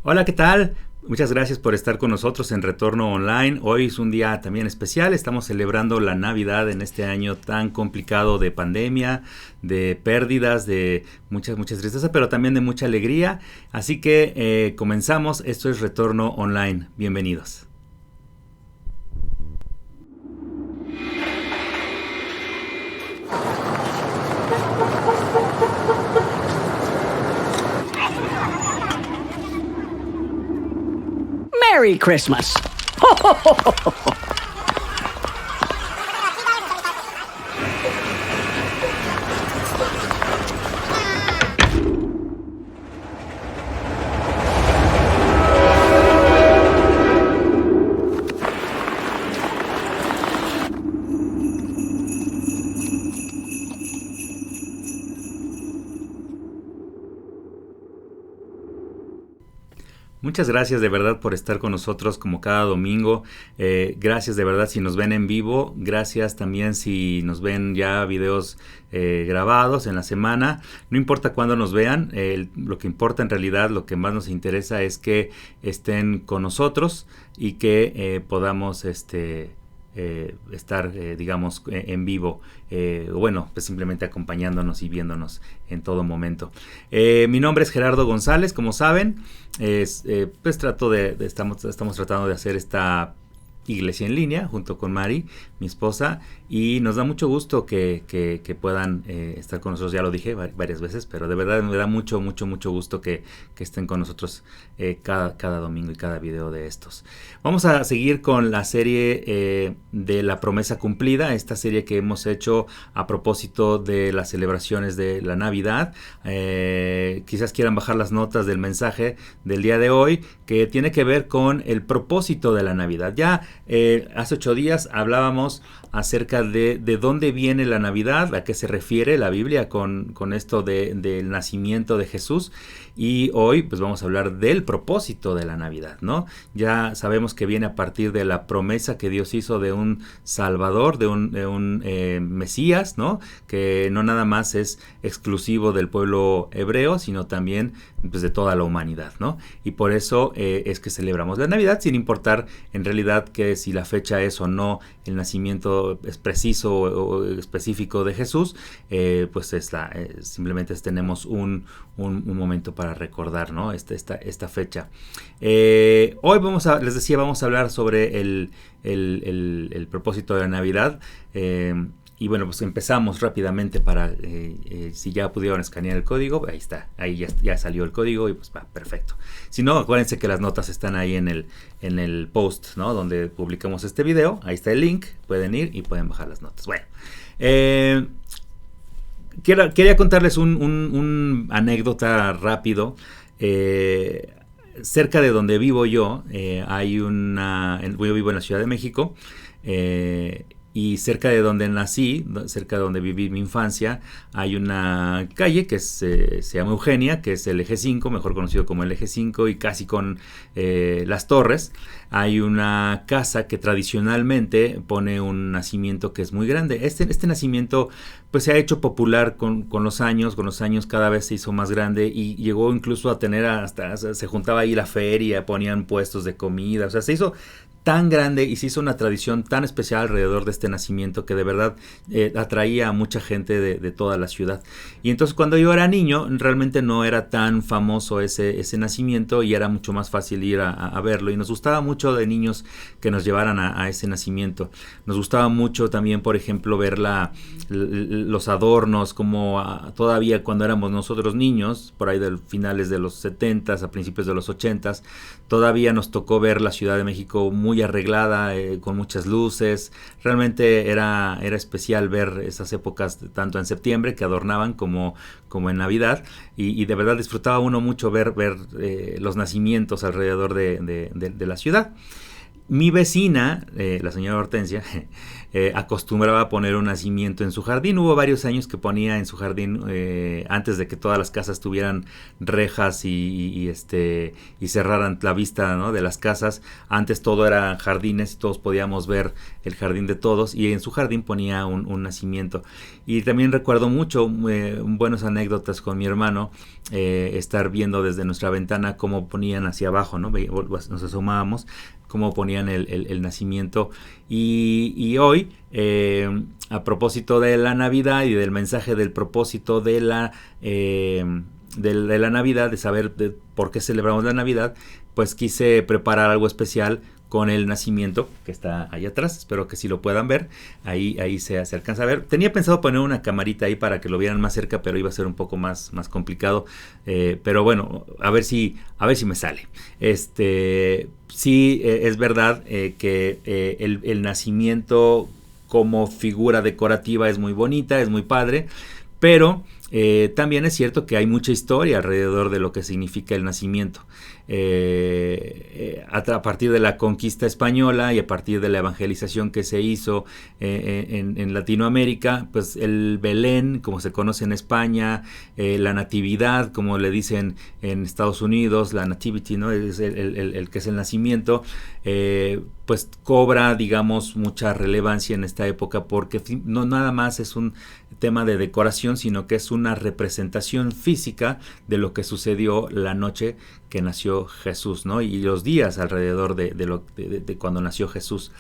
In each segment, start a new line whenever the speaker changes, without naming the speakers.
Hola, ¿qué tal? Muchas gracias por estar con nosotros en Retorno Online. Hoy es un día también especial. Estamos celebrando la Navidad en este año tan complicado de pandemia, de pérdidas, de muchas tristezas, pero también de mucha alegría. Así que comenzamos. Esto es Retorno Online. Bienvenidos.
Merry Christmas.
Muchas gracias de verdad por estar con nosotros como cada domingo. Gracias de verdad si nos ven en vivo. Gracias también si nos ven ya videos grabados en la semana. No importa cuándo nos vean. Lo que importa en realidad, lo que más nos interesa es que estén con nosotros y que podamos estar, digamos, en vivo, bueno, pues simplemente acompañándonos y viéndonos en todo momento. Mi nombre es Gerardo González, como saben, pues estamos tratando de hacer esta iglesia en línea junto con Mari, mi esposa, y nos da mucho gusto que puedan estar con nosotros. Ya lo dije varias veces, pero de verdad me da mucho gusto que estén con nosotros cada domingo y cada video de estos. Vamos a seguir con la serie de la promesa cumplida, esta serie que hemos hecho a propósito de las celebraciones de la Navidad. Quizás quieran bajar las notas del mensaje del día de hoy, que tiene que ver con el propósito de la Navidad. Ya hace 8 días hablábamos acerca de dónde viene la Navidad, a qué se refiere la Biblia con esto del nacimiento de Jesús, y hoy pues vamos a hablar del propósito de la Navidad, ¿no? Ya sabemos que viene a partir de la promesa que Dios hizo de un Salvador, de un Mesías, ¿no? Que no nada más es exclusivo del pueblo hebreo, sino también pues de toda la humanidad, ¿no? Y por eso es que celebramos la Navidad, sin importar en realidad que si la fecha es o no el nacimiento es preciso o específico de Jesús, pues simplemente tenemos un momento para recordar, ¿no? esta fecha. Hoy les decía, vamos a hablar sobre el propósito de la Navidad. Y bueno, pues empezamos rápidamente para, si ya pudieron escanear el código, ahí está, ahí ya salió el código y pues va, perfecto. Si no, acuérdense que las notas están ahí en el post, ¿no? Donde publicamos este video, ahí está el link, pueden ir y pueden bajar las notas. Bueno, quería contarles un anécdota rápido. Cerca de donde vivo yo, yo vivo en la Ciudad de México, y cerca de donde nací, cerca de donde viví mi infancia, hay una calle que se llama Eugenia, que es el eje 5, mejor conocido como el eje 5, y casi con las Torres. Hay una casa que tradicionalmente pone un nacimiento que es muy grande. Este nacimiento pues se ha hecho popular con los años cada vez se hizo más grande y llegó incluso a tener se juntaba ahí la feria, ponían puestos de comida, o sea, se hizo tan grande y se hizo una tradición tan especial alrededor de este nacimiento que de verdad atraía a mucha gente de toda la ciudad. Y entonces cuando yo era niño realmente no era tan famoso ese nacimiento y era mucho más fácil ir a verlo, y nos gustaba mucho de niños que nos llevaran a ese nacimiento. Nos gustaba mucho también, por ejemplo, ver los adornos, como todavía cuando éramos nosotros niños, por ahí de finales de los 70s a principios de los 80s, todavía nos tocó ver la Ciudad de México muy arreglada, con muchas luces. Realmente era especial ver esas épocas, tanto en septiembre que adornaban como en Navidad, y de verdad disfrutaba uno mucho ver los nacimientos alrededor de la ciudad. Mi vecina, la señora Hortensia, acostumbraba a poner un nacimiento en su jardín. Hubo varios años que ponía en su jardín, antes de que todas las casas tuvieran rejas y cerraran la vista, ¿no?, de las casas. Antes todo era jardines y todos podíamos ver el jardín de todos, y en su jardín ponía un nacimiento. Y también recuerdo mucho buenas anécdotas con mi hermano, estar viendo desde nuestra ventana cómo ponían hacia abajo, ¿no? Nos asomábamos cómo ponían el nacimiento. Y hoy, a propósito de la Navidad y del mensaje del propósito de la Navidad, de saber por qué celebramos la Navidad, pues quise preparar algo especial con el nacimiento que está ahí atrás. Espero que sí lo puedan ver. Ahí se alcanza a ver. Tenía pensado poner una camarita ahí para que lo vieran más cerca, pero iba a ser un poco más complicado. Pero bueno, a ver si me sale. Sí, es verdad que el nacimiento como figura decorativa es muy bonita, es muy padre, pero también es cierto que hay mucha historia alrededor de lo que significa el nacimiento. A partir de la conquista española y a partir de la evangelización que se hizo en Latinoamérica, pues el Belén, como se conoce en España, la Natividad, como le dicen en Estados Unidos, la Nativity, ¿no?, es el que es el nacimiento, pues cobra, digamos, mucha relevancia en esta época, porque no nada más es un tema de decoración, sino que es una representación física de lo que sucedió la noche que nació Jesús, ¿no?, y los días alrededor de cuando nació Jesús.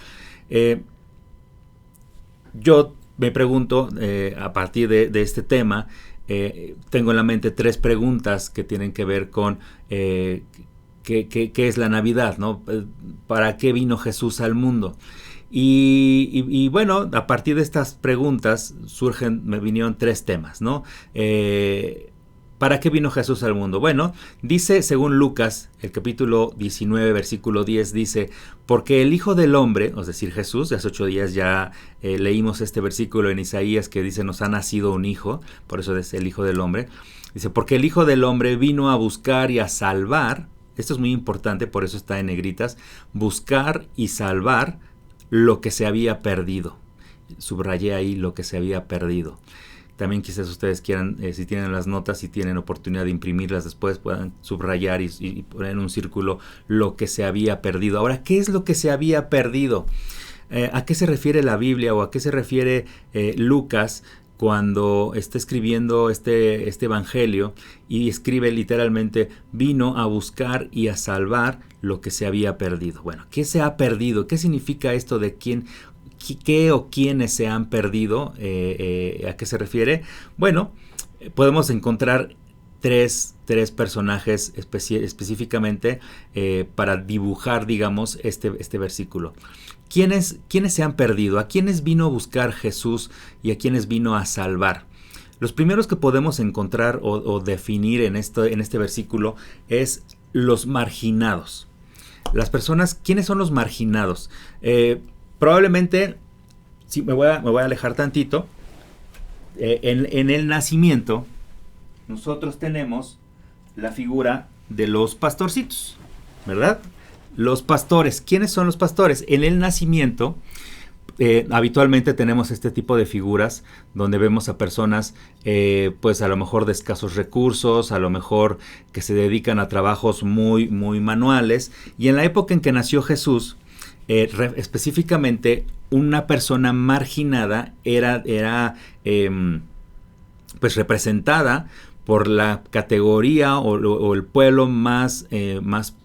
Yo me pregunto, a partir de este tema, tengo en la mente 3 preguntas que tienen que ver con ¿qué es la Navidad, ¿no? ¿Para qué vino Jesús al mundo? Y bueno, a partir de estas preguntas me vinieron 3 temas, ¿no? ¿Para qué vino Jesús al mundo? Bueno, dice, según Lucas, el capítulo 19, versículo 10, dice: porque el Hijo del Hombre, es decir, Jesús, hace 8 días ya leímos este versículo en Isaías que dice: nos ha nacido un hijo, por eso es el Hijo del Hombre. Dice: porque el Hijo del Hombre vino a buscar y a salvar, esto es muy importante, por eso está en negritas, buscar y salvar lo que se había perdido. Subrayé ahí lo que se había perdido. También quizás ustedes quieran, si tienen las notas, si tienen oportunidad de imprimirlas después, puedan subrayar y poner en un círculo lo que se había perdido. Ahora, ¿qué es lo que se había perdido? ¿A qué se refiere la Biblia o a qué se refiere Lucas cuando está escribiendo este evangelio y escribe literalmente: vino a buscar y a salvar lo que se había perdido? Bueno, ¿qué se ha perdido? ¿Qué significa esto de qué o quiénes se han perdido? ¿A qué se refiere? Bueno, podemos encontrar tres personajes específicamente para dibujar, digamos, este versículo. ¿Quiénes se han perdido? ¿A quiénes vino a buscar Jesús y a quiénes vino a salvar? Los primeros que podemos encontrar o definir en este versículo es los marginados. Las personas, ¿quiénes son los marginados? Probablemente, sí, me voy a alejar tantito. En el nacimiento, nosotros tenemos la figura de los pastorcitos, ¿verdad? Los pastores. ¿Quiénes son los pastores? En el nacimiento, habitualmente tenemos este tipo de figuras donde vemos a personas, pues a lo mejor de escasos recursos, a lo mejor que se dedican a trabajos muy, muy manuales. Y en la época en que nació Jesús, específicamente una persona marginada era pues representada por la categoría o el pueblo más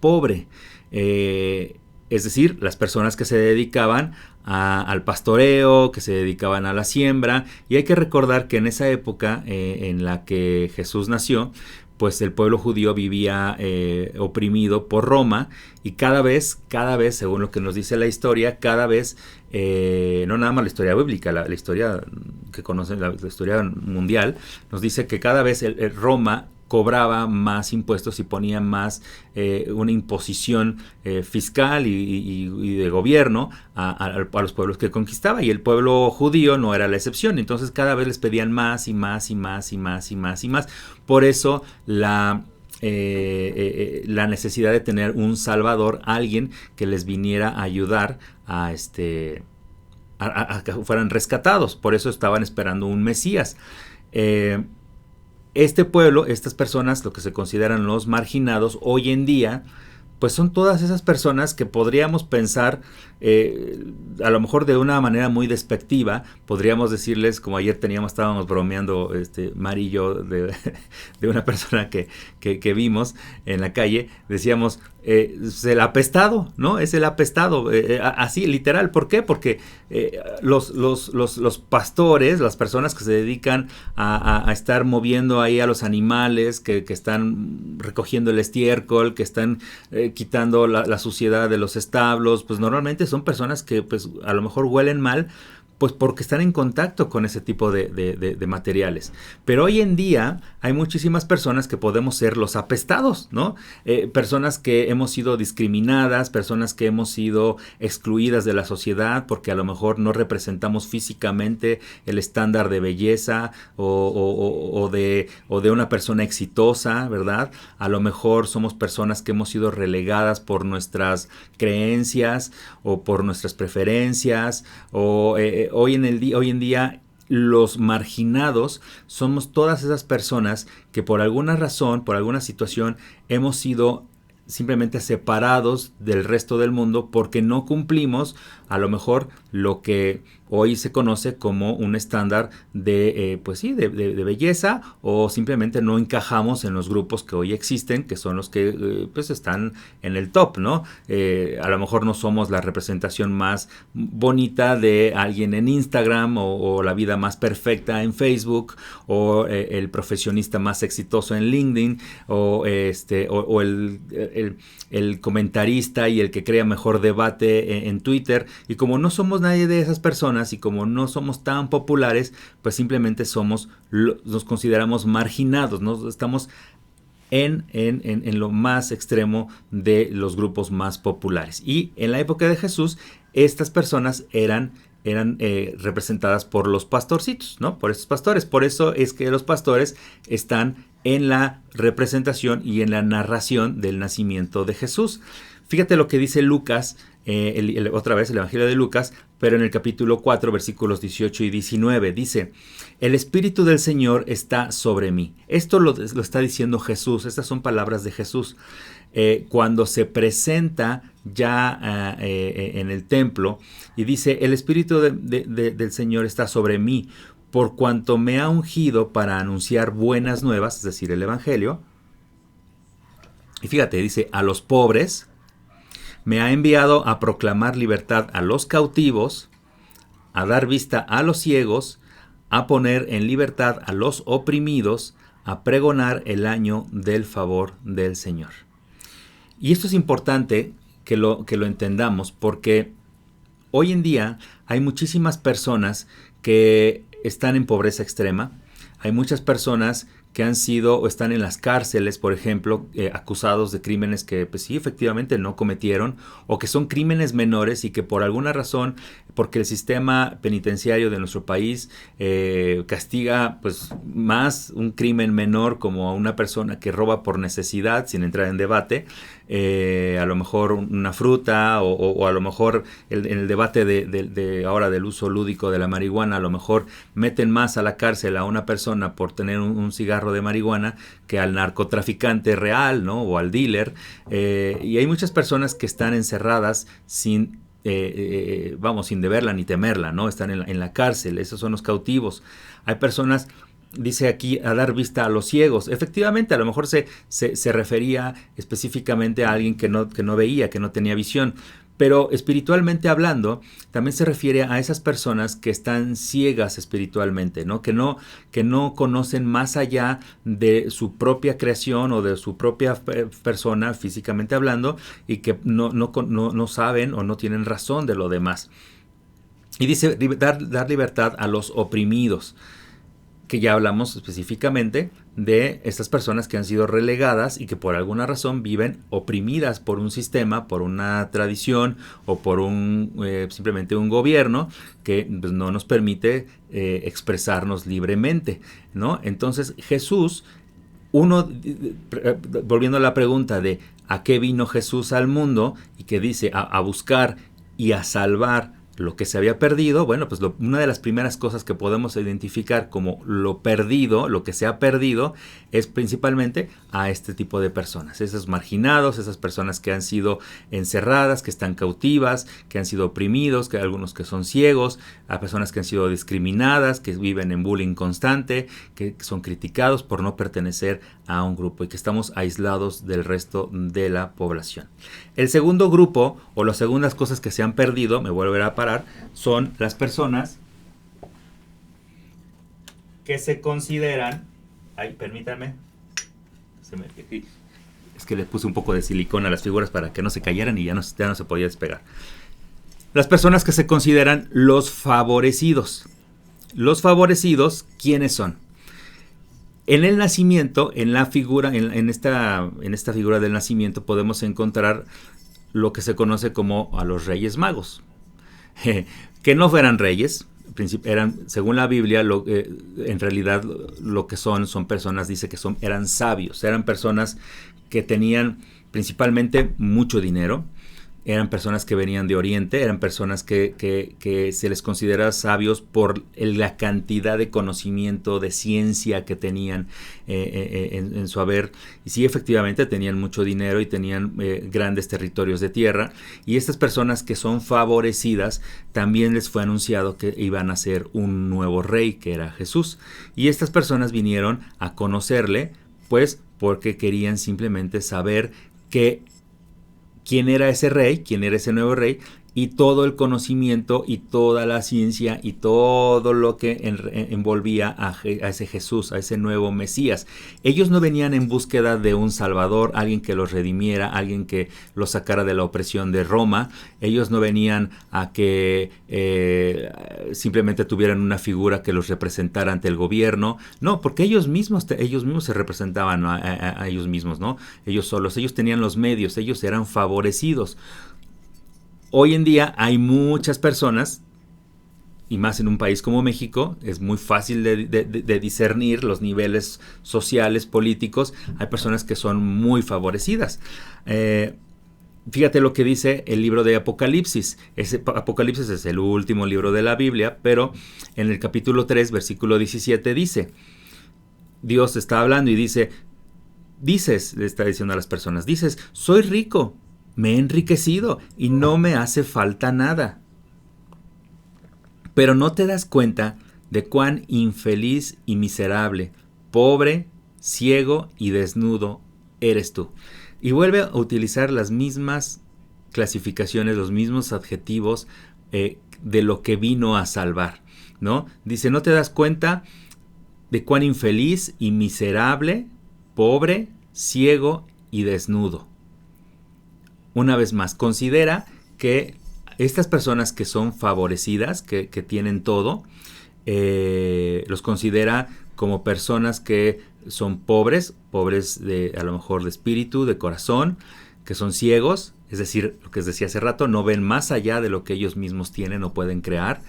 pobre, es decir, las personas que se dedicaban al pastoreo, que se dedicaban a la siembra. Y hay que recordar que en esa época en la que Jesús nació, pues el pueblo judío vivía oprimido por Roma, y cada vez, según lo que nos dice la historia, cada vez, no nada más la historia bíblica, la historia que conocen, la historia mundial, nos dice que cada vez Roma cobraba más impuestos y ponía más una imposición fiscal y de gobierno a los pueblos que conquistaba, y el pueblo judío no era la excepción. Entonces cada vez les pedían más y más y más y más y más y más. Por eso la necesidad de tener un salvador, alguien que les viniera a ayudar a a que fueran rescatados. Por eso estaban esperando un Mesías. Este pueblo, estas personas, lo que se consideran los marginados, hoy en día, pues son todas esas personas que podríamos pensar, a lo mejor de una manera muy despectiva, podríamos decirles, como ayer estábamos bromeando, Mari y yo, de una persona que vimos en la calle, decíamos, es el apestado, ¿no? Es el apestado, así, literal. ¿Por qué? Porque los pastores, las personas que se dedican a estar moviendo ahí a los animales, que están recogiendo el estiércol, que están quitando la suciedad de los establos, pues normalmente son personas que pues a lo mejor huelen mal, pues porque están en contacto con ese tipo de materiales. Pero hoy en día hay muchísimas personas que podemos ser los apestados, ¿no? Personas que hemos sido discriminadas, personas que hemos sido excluidas de la sociedad porque a lo mejor no representamos físicamente el estándar de belleza o de una persona exitosa, ¿verdad? A lo mejor somos personas que hemos sido relegadas por nuestras creencias o por nuestras preferencias hoy en día los marginados somos todas esas personas que por alguna razón, por alguna situación, hemos sido simplemente separados del resto del mundo porque no cumplimos a lo mejor lo que hoy se conoce como un estándar de, pues sí, de belleza, o simplemente no encajamos en los grupos que hoy existen, que son los que pues están en el top, ¿no? A lo mejor no somos la representación más bonita de alguien en Instagram o la vida más perfecta en Facebook o el profesionista más exitoso en LinkedIn o el comentarista y el que crea mejor debate en Twitter. Y como no somos nadie de esas personas y como no somos tan populares, pues simplemente nos consideramos marginados, ¿no? Estamos en lo más extremo de los grupos más populares. Y en la época de Jesús, estas personas eran representadas por los pastorcitos, ¿no? Por estos pastores. Por eso es que los pastores están en la representación y en la narración del nacimiento de Jesús. Fíjate lo que dice Lucas, otra vez el Evangelio de Lucas, pero en el capítulo 4, versículos 18 y 19, dice: el Espíritu del Señor está sobre mí. Esto lo está diciendo Jesús, estas son palabras de Jesús. Cuando se presenta ya en el templo y dice: el Espíritu del Señor está sobre mí, por cuanto me ha ungido para anunciar buenas nuevas, es decir, el Evangelio. Y fíjate, dice: a los pobres, me ha enviado a proclamar libertad a los cautivos, a dar vista a los ciegos, a poner en libertad a los oprimidos, a pregonar el año del favor del Señor. Y esto es importante que lo entendamos, porque hoy en día hay muchísimas personas que están en pobreza extrema. Hay muchas personas que han sido o están en las cárceles, por ejemplo, acusados de crímenes que pues sí, efectivamente no cometieron, o que son crímenes menores y que por alguna razón, porque el sistema penitenciario de nuestro país castiga pues más un crimen menor, como a una persona que roba por necesidad, sin entrar en debate, a lo mejor una fruta o a lo mejor en el debate de ahora del uso lúdico de la marihuana, a lo mejor meten más a la cárcel a una persona por tener un cigarro de marihuana que al narcotraficante real, ¿no? O al dealer. Y hay muchas personas que están encerradas sin deberla ni temerla, ¿no? Están en la cárcel, esos son los cautivos. Hay personas, dice aquí, a dar vista a los ciegos. Efectivamente, a lo mejor se refería específicamente a alguien que no veía, que no tenía visión. Pero espiritualmente hablando, también se refiere a esas personas que están ciegas espiritualmente, ¿no? Que no conocen más allá de su propia creación o de su propia persona, físicamente hablando, y que no saben o no tienen razón de lo demás. Y dice dar libertad a los oprimidos, que ya hablamos específicamente de estas personas que han sido relegadas y que por alguna razón viven oprimidas por un sistema, por una tradición o por simplemente un gobierno que pues, no nos permite expresarnos libremente, ¿no? Entonces Jesús, volviendo a la pregunta de ¿a qué vino Jesús al mundo? Y que dice a buscar y a salvar lo que se había perdido, bueno, pues una de las primeras cosas que podemos identificar como lo perdido, lo que se ha perdido, es principalmente a este tipo de personas, esos marginados, esas personas que han sido encerradas, que están cautivas, que han sido oprimidos, que hay algunos que son ciegos, a personas que han sido discriminadas, que viven en bullying constante, que son criticados por no pertenecer a un grupo y que estamos aislados del resto de la población. El segundo grupo, o las segundas cosas que se han perdido, me volveré a parar, son las personas que se consideran, ay, permítanme, es que le puse un poco de silicona a las figuras para que no se cayeran y ya no se podía despegar. Las personas que se consideran los favorecidos. Los favorecidos, ¿quiénes son? En el nacimiento, en la figura, en esta figura del nacimiento podemos encontrar lo que se conoce como a los Reyes Magos, que no fueran reyes, eran, según la Biblia, en realidad lo que son personas, dice que eran sabios, eran personas que tenían principalmente mucho dinero, eran personas que venían de Oriente, eran personas que se les considera sabios por la cantidad de conocimiento, de ciencia que tenían en su haber. Y sí, efectivamente, tenían mucho dinero y tenían grandes territorios de tierra. Y estas personas que son favorecidas, también les fue anunciado que iban a ser un nuevo rey, que era Jesús. Y estas personas vinieron a conocerle, pues, porque querían simplemente saber quién era ese rey, quién era ese nuevo rey, y todo el conocimiento y toda la ciencia y todo lo que envolvía a ese Jesús, a ese nuevo Mesías. Ellos no venían en búsqueda de un Salvador, alguien que los redimiera, alguien que los sacara de la opresión de Roma. Ellos no venían a que simplemente tuvieran una figura que los representara ante el gobierno. No, porque ellos mismos se representaban a ellos mismos, ¿no? Ellos solos, ellos tenían los medios, ellos eran favorecidos. Hoy en día hay muchas personas, y más en un país como México, es muy fácil de discernir los niveles sociales, políticos. Hay personas que son muy favorecidas. Fíjate lo que dice el libro de Apocalipsis. Apocalipsis es el último libro de la Biblia, pero en el capítulo 3, versículo 17 dice, Dios está hablando y dice, le está diciendo a las personas, dices, soy rico, me he enriquecido y no me hace falta nada. Pero no te das cuenta de cuán infeliz y miserable, pobre, ciego y desnudo eres tú. Y vuelve a utilizar las mismas clasificaciones, los mismos adjetivos de lo que vino a salvar, ¿no? Dice, no te das cuenta de cuán infeliz y miserable, pobre, ciego y desnudo. Una vez más, considera que estas personas que son favorecidas, que tienen todo, los considera como personas que son pobres a lo mejor de espíritu, de corazón, que son ciegos, es decir, lo que les decía hace rato, no ven más allá de lo que ellos mismos tienen o pueden crear.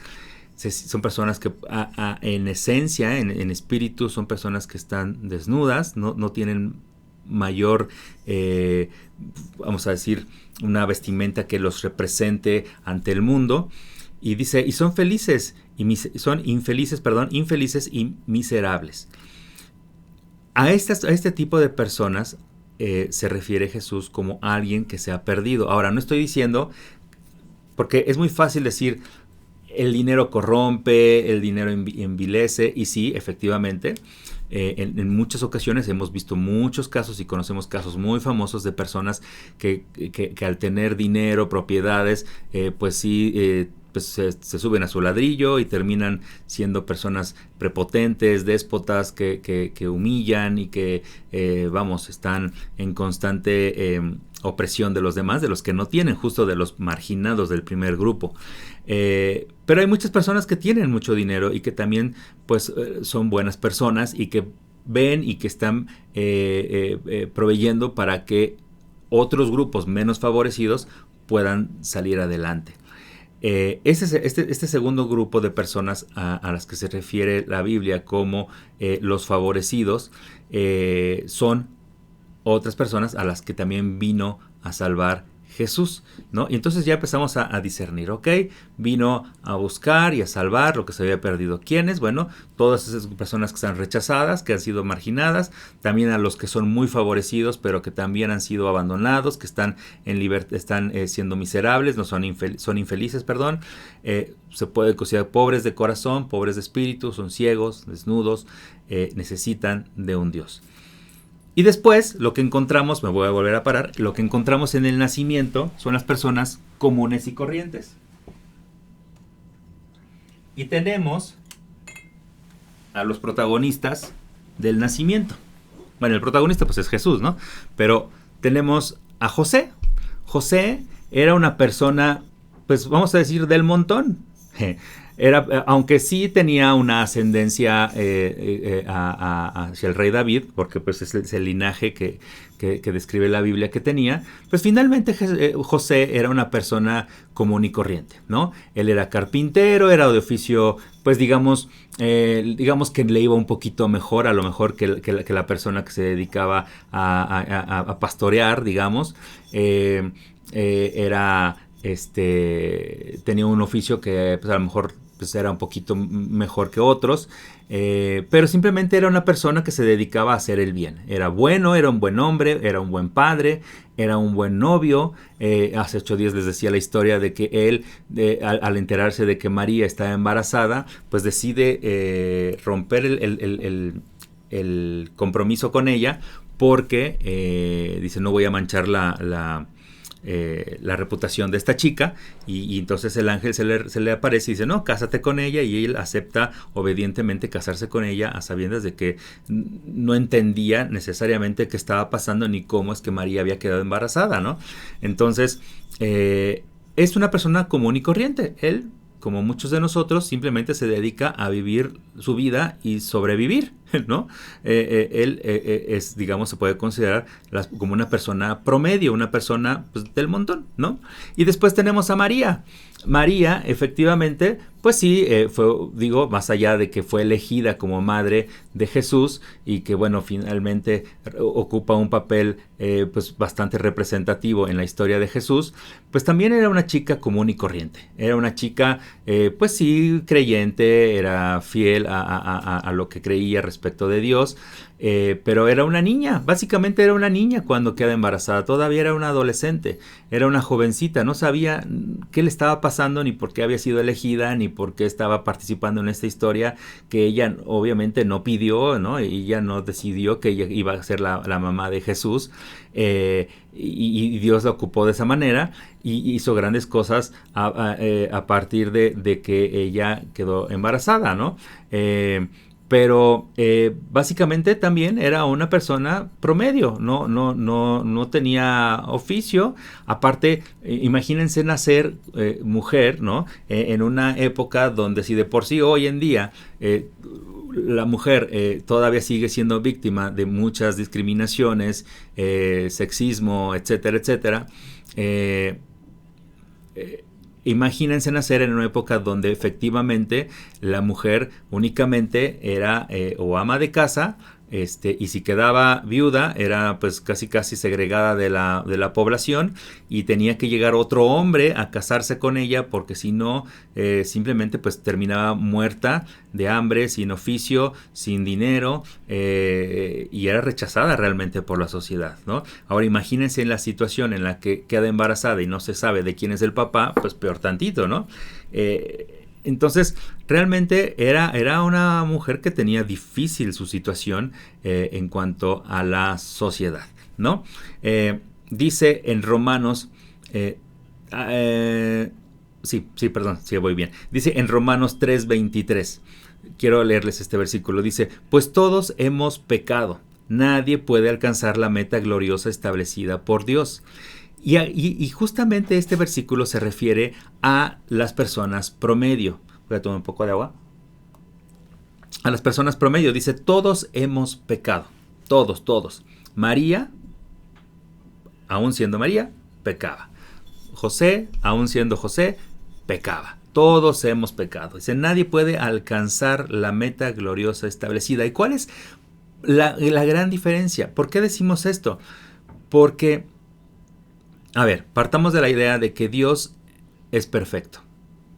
Son personas que en esencia, en espíritu, son personas que están desnudas, no tienen mayor, vamos a decir, una vestimenta que los represente ante el mundo. Y dice, y son infelices y miserables. A este tipo de personas se refiere Jesús como alguien que se ha perdido. Ahora, no estoy diciendo, porque es muy fácil decir, el dinero corrompe, el dinero envilece, y sí, efectivamente, en muchas ocasiones hemos visto muchos casos y conocemos casos muy famosos de personas que al tener dinero, propiedades, pues sí, pues se suben a su ladrillo y terminan siendo personas prepotentes, déspotas, que humillan y que, están en constante opresión de los demás, de los que no tienen, justo de los marginados del primer grupo. Pero hay muchas personas que tienen mucho dinero y que también pues son buenas personas y que ven y que están proveyendo para que otros grupos menos favorecidos puedan salir adelante. Este segundo grupo de personas a las que se refiere la Biblia como los favorecidos son otras personas a las que también vino a salvar Jesús, ¿no? Y entonces ya empezamos a discernir, ¿ok? Vino a buscar y a salvar lo que se había perdido. ¿Quiénes? Bueno, todas esas personas que están rechazadas, que han sido marginadas, también a los que son muy favorecidos, pero que también han sido abandonados, que están están siendo miserables, no son, son infelices, perdón. Se puede considerar pobres de corazón, pobres de espíritu, son ciegos, desnudos, necesitan de un Dios. Y después lo que encontramos, me voy a volver a parar, lo que encontramos en el nacimiento son las personas comunes y corrientes. Y tenemos a los protagonistas del nacimiento. Bueno, el protagonista pues es Jesús, ¿no? Pero tenemos a José. José era una persona, pues vamos a decir, del montón. Era, aunque sí tenía una ascendencia hacia el rey David, porque pues es el linaje que describe la Biblia que tenía, pues finalmente José era una persona común y corriente, ¿no? Él era carpintero, era de oficio, pues digamos que le iba un poquito mejor, a lo mejor que la persona que se dedicaba a pastorear, digamos. Era... tenía un oficio que pues, a lo mejor pues, era un poquito mejor que otros, pero simplemente era una persona que se dedicaba a hacer el bien. Era bueno, era un buen hombre, era un buen padre, era un buen novio. Hace 8 días les decía la historia de que él, al enterarse de que María estaba embarazada, pues decide romper el compromiso con ella porque dice, no voy a manchar la reputación de esta chica, y entonces el ángel se le aparece y dice, no, cásate con ella, y él acepta obedientemente casarse con ella a sabiendas de que no entendía necesariamente qué estaba pasando ni cómo es que María había quedado embarazada, ¿no? Entonces es una persona común y corriente. Él, como muchos de nosotros, simplemente se dedica a vivir su vida y sobrevivir, ¿no? Él es, digamos, se puede considerar como una persona promedio, una persona pues, del montón, ¿no? Y después tenemos a María. María, efectivamente, pues sí, fue, digo, más allá de que fue elegida como madre de Jesús y que, bueno, finalmente ocupa un papel pues bastante representativo en la historia de Jesús, pues también era una chica común y corriente. Era una chica, pues sí, creyente, era fiel a lo que creía respecto de Dios, pero era una niña, básicamente era una niña cuando queda embarazada, todavía era una adolescente, era una jovencita, no sabía qué le estaba pasando, ni por qué había sido elegida, ni por qué estaba participando en esta historia que ella obviamente no pidió, ¿no? Ella no decidió que ella iba a ser la mamá de Jesús, y Dios la ocupó de esa manera y hizo grandes cosas a partir de que ella quedó embarazada, ¿no? Pero básicamente también era una persona promedio, no tenía oficio. Aparte, imagínense nacer mujer, ¿no? En una época donde si de por sí hoy en día la mujer todavía sigue siendo víctima de muchas discriminaciones, sexismo, etcétera, etcétera. Imagínense nacer en una época donde efectivamente la mujer únicamente era o ama de casa, y si quedaba viuda era pues casi segregada de la población, y tenía que llegar otro hombre a casarse con ella, porque si no simplemente pues terminaba muerta de hambre, sin oficio, sin dinero, y era rechazada realmente por la sociedad, ¿no? Ahora imagínense en la situación en la que queda embarazada y no se sabe de quién es el papá, pues peor tantito, ¿no? Entonces, realmente era una mujer que tenía difícil su situación en cuanto a la sociedad, ¿no? Dice en Romanos, sí, voy bien. Dice en Romanos 3:23, quiero leerles este versículo, dice, pues todos hemos pecado, nadie puede alcanzar la meta gloriosa establecida por Dios. Y justamente este versículo se refiere a las personas promedio. Voy a tomar un poco de agua. A las personas promedio. Dice, todos hemos pecado. Todos. María, aún siendo María, pecaba. José, aún siendo José, pecaba. Todos hemos pecado. Dice, nadie puede alcanzar la meta gloriosa establecida. ¿Y cuál es la gran diferencia? ¿Por qué decimos esto? Porque A ver, partamos de la idea de que Dios es perfecto.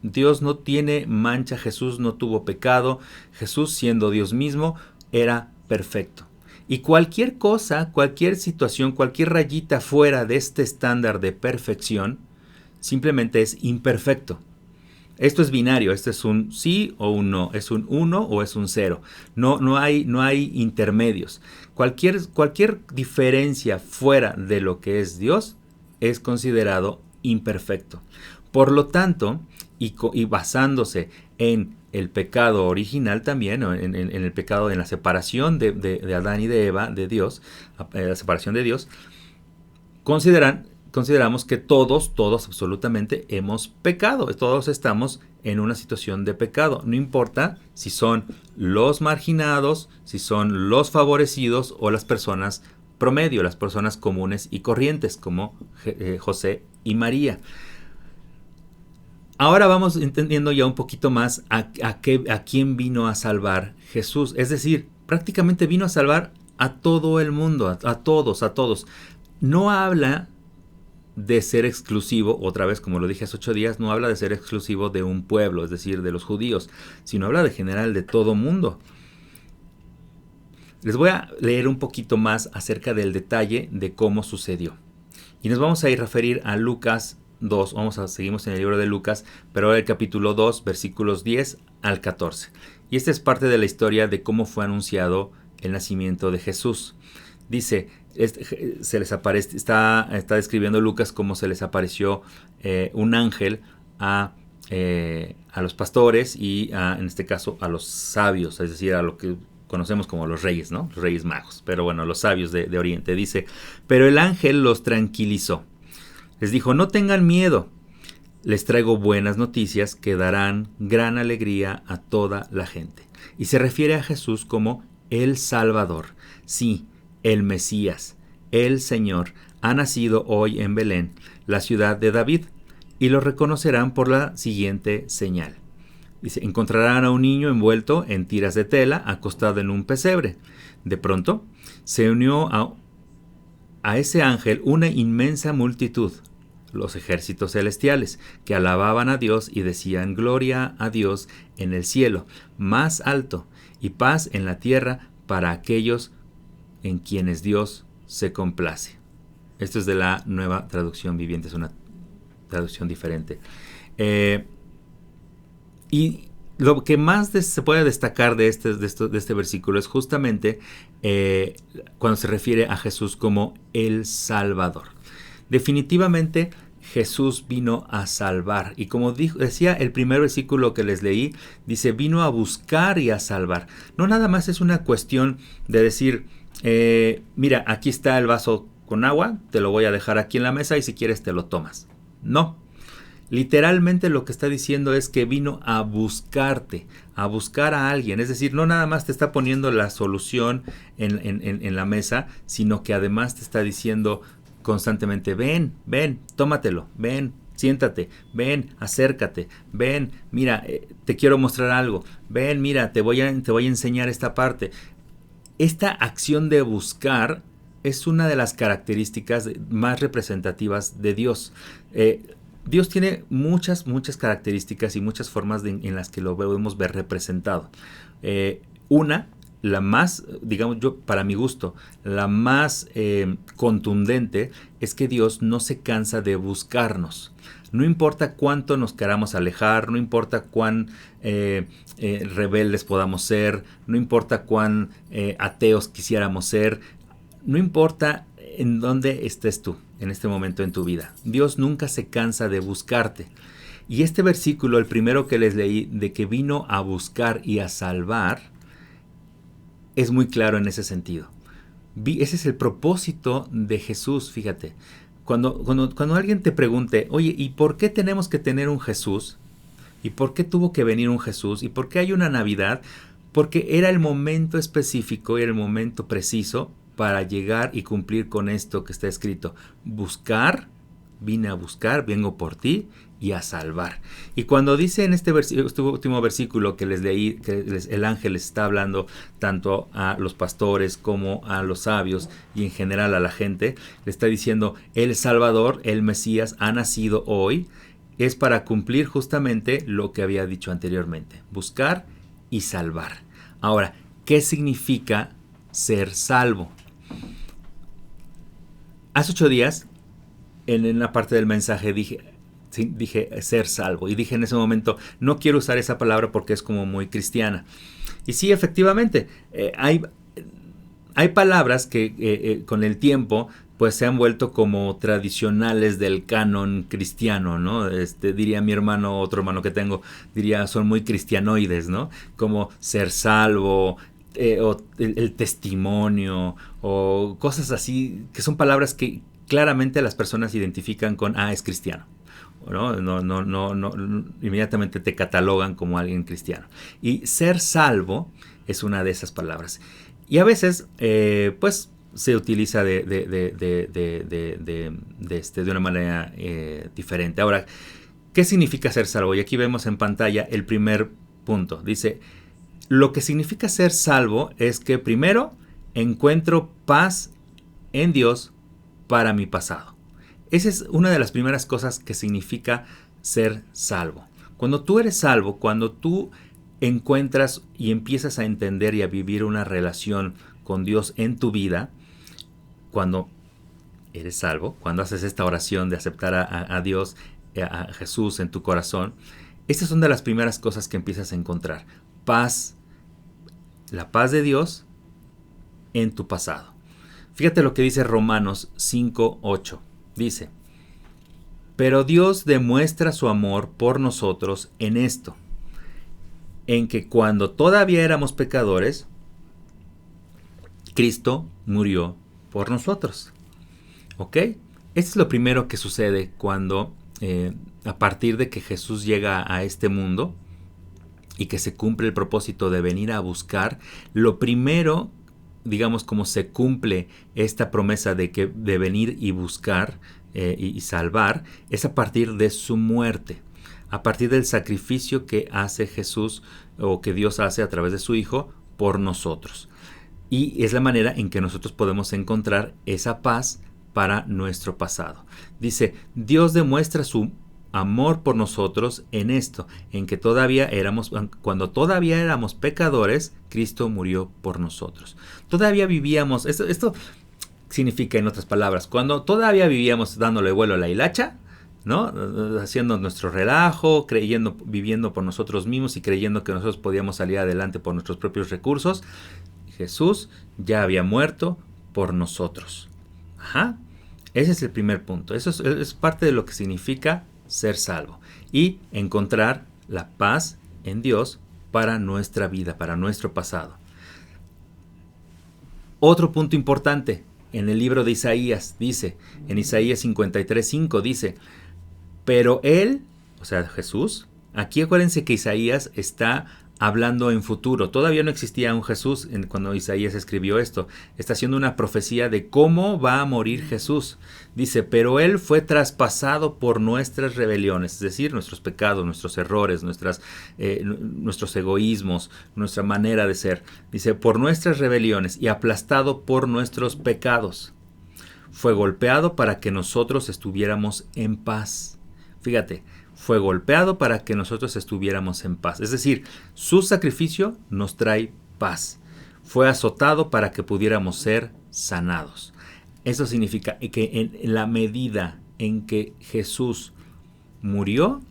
Dios no tiene mancha, Jesús no tuvo pecado, Jesús siendo Dios mismo era perfecto. Y cualquier cosa, cualquier situación, cualquier rayita fuera de este estándar de perfección, simplemente es imperfecto. Esto es binario, esto es un sí o un no, es un 1 o es un 0. No hay intermedios. Cualquier diferencia fuera de lo que es Dios es considerado imperfecto. Por lo tanto, y basándose en el pecado original también, en el pecado, en la separación de Adán y de Eva, de Dios, la separación de Dios, consideramos que todos absolutamente hemos pecado. Todos estamos en una situación de pecado. No importa si son los marginados, si son los favorecidos o las personas promedio, las personas comunes y corrientes como José y María. Ahora vamos entendiendo ya un poquito más a quién vino a salvar Jesús. Es decir, prácticamente vino a salvar a todo el mundo, a todos. No habla de ser exclusivo, otra vez como lo dije hace 8 días, no habla de ser exclusivo de un pueblo, es decir, de los judíos, sino habla de general de todo mundo. Les voy a leer un poquito más acerca del detalle de cómo sucedió. Y nos vamos a ir a referir a Lucas 2, seguimos en el libro de Lucas, pero ahora el capítulo 2, versículos 10 al 14. Y esta es parte de la historia de cómo fue anunciado el nacimiento de Jesús. Dice, se les aparece, está describiendo Lucas cómo se les apareció un ángel a los pastores y en este caso a los sabios, es decir, a lo que conocemos como los reyes, ¿no? Los reyes magos, pero bueno, los sabios de Oriente. Dice, pero el ángel los tranquilizó. Les dijo, no tengan miedo, les traigo buenas noticias que darán gran alegría a toda la gente. Y se refiere a Jesús como el Salvador. Sí, el Mesías, el Señor, ha nacido hoy en Belén, la ciudad de David, y lo reconocerán por la siguiente señal. Dice, encontrarán a un niño envuelto en tiras de tela, acostado en un pesebre. De pronto, se unió a ese ángel una inmensa multitud, los ejércitos celestiales, que alababan a Dios y decían, gloria a Dios en el cielo, más alto, y paz en la tierra para aquellos en quienes Dios se complace. Esto es de la Nueva Traducción Viviente, es una traducción diferente. Y lo que más se puede destacar de este versículo es justamente cuando se refiere a Jesús como el Salvador. Definitivamente Jesús vino a salvar. Y como decía el primer versículo que les leí, dice, vino a buscar y a salvar. No nada más es una cuestión de decir, mira, aquí está el vaso con agua, te lo voy a dejar aquí en la mesa y si quieres te lo tomas. No. Literalmente lo que está diciendo es que vino a buscarte, a buscar a alguien. Es decir, no nada más te está poniendo la solución en la mesa, sino que además te está diciendo constantemente, ven, tómatelo, ven, siéntate, ven, acércate, ven, mira, te quiero mostrar algo, ven, mira, te voy a enseñar esta parte. Esta acción de buscar es una de las características más representativas de Dios. Dios tiene muchas características y muchas formas en las que lo podemos ver representado. La más, digamos yo, para mi gusto, la más contundente es que Dios no se cansa de buscarnos. No importa cuánto nos queramos alejar, no importa cuán rebeldes podamos ser, no importa cuán ateos quisiéramos ser, no importa en dónde estés tú en este momento en tu vida. Dios nunca se cansa de buscarte. Y este versículo, el primero que les leí, de que vino a buscar y a salvar, es muy claro en ese sentido. Ese es el propósito de Jesús, fíjate. Cuando alguien te pregunte, oye, ¿y por qué tenemos que tener un Jesús? ¿Y por qué tuvo que venir un Jesús? ¿Y por qué hay una Navidad? Porque era el momento específico, era el momento preciso para llegar y cumplir con esto que está escrito. Buscar, vine a buscar, vengo por ti y a salvar. Y cuando dice en este último versículo que les leí, que el ángel les está hablando tanto a los pastores como a los sabios y en general a la gente, le está diciendo, el Salvador, el Mesías, ha nacido hoy, es para cumplir justamente lo que había dicho anteriormente, buscar y salvar. Ahora, ¿qué significa ser salvo? Hace 8 días, en una parte del mensaje dije ser salvo. Y dije en ese momento, no quiero usar esa palabra porque es como muy cristiana. Y sí, efectivamente, hay palabras que con el tiempo pues se han vuelto como tradicionales del canon cristiano, ¿no? Diría mi hermano, otro hermano que tengo, diría, son muy cristianoides, ¿no? Como ser salvo, o el testimonio, o cosas así, que son palabras que claramente las personas identifican con, es cristiano. ¿No? Inmediatamente te catalogan como alguien cristiano. Y ser salvo es una de esas palabras. Y a veces, pues, se utiliza de una manera diferente. Ahora, ¿qué significa ser salvo? Y aquí vemos en pantalla el primer punto. Dice, lo que significa ser salvo es que primero encuentro paz en Dios para mi pasado. Esa es una de las primeras cosas que significa ser salvo. Cuando tú eres salvo, cuando tú encuentras y empiezas a entender y a vivir una relación con Dios en tu vida, cuando eres salvo, cuando haces esta oración de aceptar a Dios, a Jesús en tu corazón, estas son de las primeras cosas que empiezas a encontrar. Paz, la paz de Dios en tu pasado. Fíjate lo que dice Romanos 5:8. Dice, pero Dios demuestra su amor por nosotros en esto, en que cuando todavía éramos pecadores, Cristo murió por nosotros. ¿Ok? Esto es lo primero que sucede cuando, a partir de que Jesús llega a este mundo y que se cumple el propósito de venir a buscar, lo primero, digamos, como se cumple esta promesa de venir y buscar y salvar, es a partir de su muerte, a partir del sacrificio que hace Jesús o que Dios hace a través de su Hijo por nosotros. Y es la manera en que nosotros podemos encontrar esa paz para nuestro pasado. Dice, Dios demuestra su amor por nosotros en esto, en que cuando todavía éramos pecadores, Cristo murió por nosotros. Todavía vivíamos, esto significa, en otras palabras, cuando todavía vivíamos dándole vuelo a la hilacha, ¿no? Haciendo nuestro relajo, viviendo por nosotros mismos y creyendo que nosotros podíamos salir adelante por nuestros propios recursos, Jesús ya había muerto por nosotros. Ese es el primer punto. Eso es parte de lo que significa ser salvo y encontrar la paz en Dios para nuestra vida, para nuestro pasado. Otro punto importante, en el libro de Isaías dice, en Isaías 53:5 dice, pero Él, o sea Jesús, aquí acuérdense que Isaías está hablando en futuro. Todavía no existía un Jesús cuando Isaías escribió esto. Está haciendo una profecía de cómo va a morir Jesús. Dice, pero Él fue traspasado por nuestras rebeliones, es decir, nuestros pecados, nuestros errores, nuestros egoísmos, nuestra manera de ser. Dice, por nuestras rebeliones y aplastado por nuestros pecados. Fue golpeado para que nosotros estuviéramos en paz. Fíjate, fue golpeado para que nosotros estuviéramos en paz. Es decir, su sacrificio nos trae paz. Fue azotado para que pudiéramos ser sanados. Eso significa que en la medida en que Jesús murió,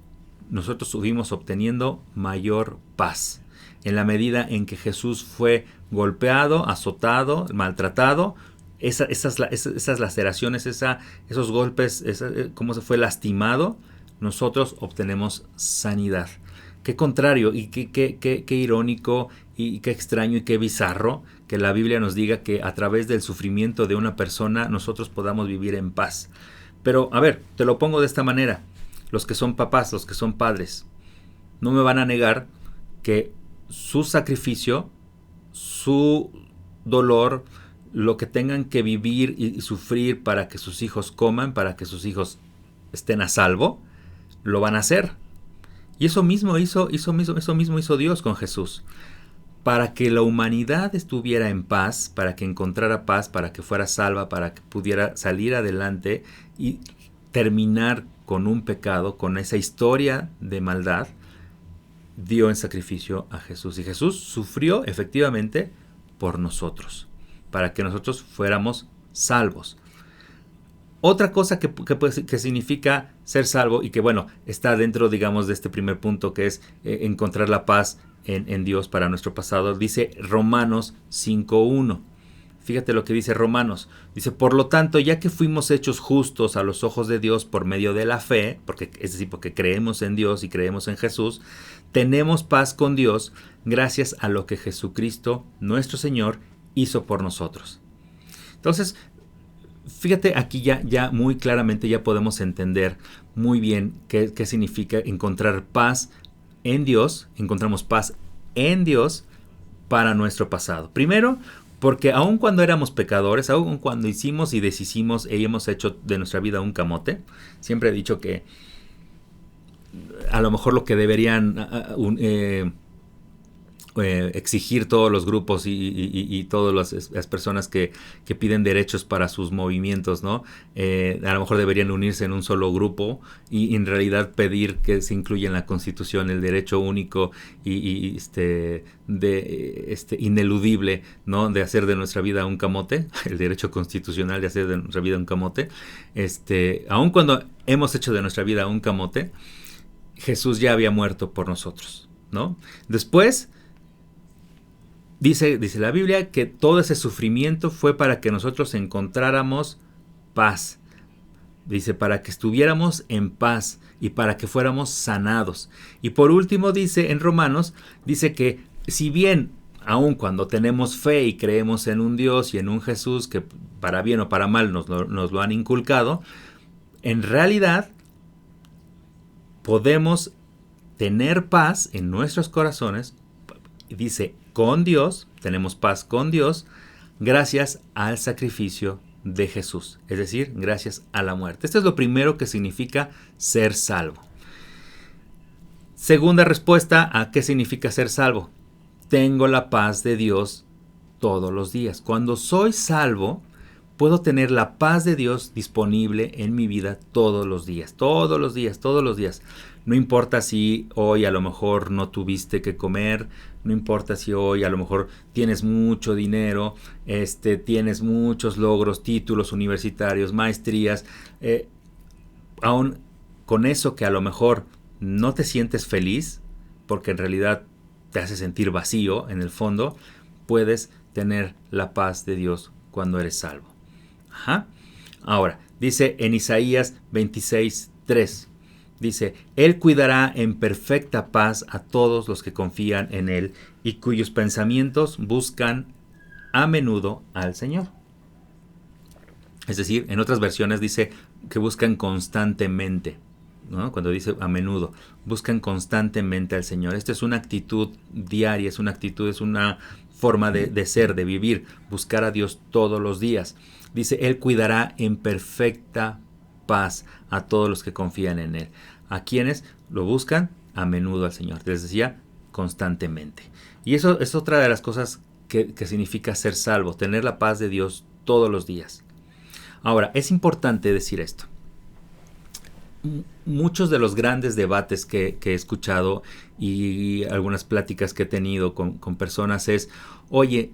nosotros estuvimos obteniendo mayor paz. En la medida en que Jesús fue golpeado, azotado, maltratado, esas laceraciones, esos golpes, cómo se fue lastimado, nosotros obtenemos sanidad. Qué contrario y qué irónico y qué extraño y qué bizarro que la Biblia nos diga que a través del sufrimiento de una persona nosotros podamos vivir en paz. Pero, a ver, te lo pongo de esta manera. Los que son papás, los que son padres, no me van a negar que su sacrificio, su dolor, lo que tengan que vivir y sufrir para que sus hijos coman, para que sus hijos estén a salvo, lo van a hacer. Y eso mismo hizo Dios con Jesús. Para que la humanidad estuviera en paz, para que encontrara paz, para que fuera salva, para que pudiera salir adelante y terminar con un pecado, con esa historia de maldad, dio en sacrificio a Jesús. Y Jesús sufrió efectivamente por nosotros, para que nosotros fuéramos salvos. Otra cosa que significa ser salvo y que, bueno, está dentro, digamos, de este primer punto, que es encontrar la paz en Dios para nuestro pasado, dice Romanos 5:1. Fíjate lo que dice Romanos. Dice, por lo tanto, ya que fuimos hechos justos a los ojos de Dios por medio de la fe, es decir, porque creemos en Dios y creemos en Jesús, tenemos paz con Dios gracias a lo que Jesucristo, nuestro Señor, hizo por nosotros. Entonces, fíjate, aquí ya muy claramente ya podemos entender muy bien qué significa encontrar paz en Dios. Encontramos paz en Dios para nuestro pasado. Primero, porque aun cuando éramos pecadores, aun cuando hicimos y deshicimos y hemos hecho de nuestra vida un camote, siempre he dicho que a lo mejor lo que deberían exigir todos los grupos y todas las personas que piden derechos para sus movimientos, ¿no? A lo mejor deberían unirse en un solo grupo y en realidad pedir que se incluya en la Constitución el derecho único ineludible, ¿no? De hacer de nuestra vida un camote, el derecho constitucional de hacer de nuestra vida un camote. Aun cuando hemos hecho de nuestra vida un camote, Jesús ya había muerto por nosotros, ¿no? Después Dice la Biblia que todo ese sufrimiento fue para que nosotros encontráramos paz. Dice, para que estuviéramos en paz y para que fuéramos sanados. Y por último dice en Romanos, dice que si bien aun cuando tenemos fe y creemos en un Dios y en un Jesús que para bien o para mal nos lo han inculcado, en realidad podemos tener paz en nuestros corazones. Dice, con Dios, tenemos paz con Dios, gracias al sacrificio de Jesús, es decir, gracias a la muerte. Esto es lo primero que significa ser salvo. Segunda respuesta a qué significa ser salvo. Tengo la paz de Dios todos los días. Cuando soy salvo, puedo tener la paz de Dios disponible en mi vida todos los días, todos los días, todos los días. No importa si hoy a lo mejor no tuviste que comer, no importa si hoy a lo mejor tienes mucho dinero, tienes muchos logros, títulos universitarios, maestrías, aún con eso que a lo mejor no te sientes feliz, porque en realidad te hace sentir vacío en el fondo, puedes tener la paz de Dios cuando eres salvo. Ajá. Ahora, dice en Isaías 26:3. Dice, Él cuidará en perfecta paz a todos los que confían en Él y cuyos pensamientos buscan a menudo al Señor. Es decir, en otras versiones dice que buscan constantemente, ¿no? Cuando dice a menudo, buscan constantemente al Señor. Esta es una actitud diaria, es una forma de ser, de vivir, buscar a Dios todos los días. Dice, Él cuidará en perfecta paz a todos los que confían en Él. A quienes lo buscan a menudo al Señor. Les decía, constantemente. Y eso es otra de las cosas que significa ser salvo, tener la paz de Dios todos los días. Ahora, es importante decir esto. Muchos de los grandes debates que he escuchado y algunas pláticas que he tenido con personas es, oye,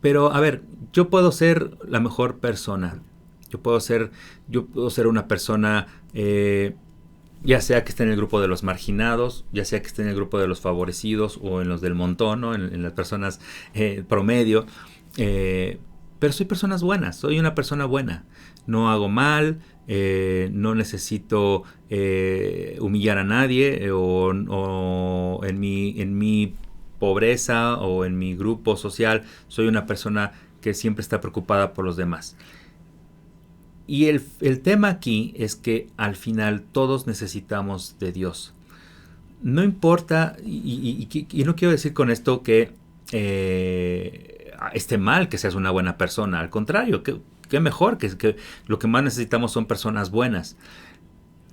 pero a ver, yo puedo ser la mejor persona. Yo puedo ser una persona, ya sea que esté en el grupo de los marginados, ya sea que esté en el grupo de los favorecidos o en los del montón, ¿no? en las personas promedio. Pero soy personas buenas, soy una persona buena. No hago mal, no necesito humillar a nadie o en mi pobreza o en mi grupo social soy una persona que siempre está preocupada por los demás. Y el tema aquí es que al final todos necesitamos de Dios. No importa, y no quiero decir con esto que esté mal que seas una buena persona. Al contrario, que mejor, que lo que más necesitamos son personas buenas.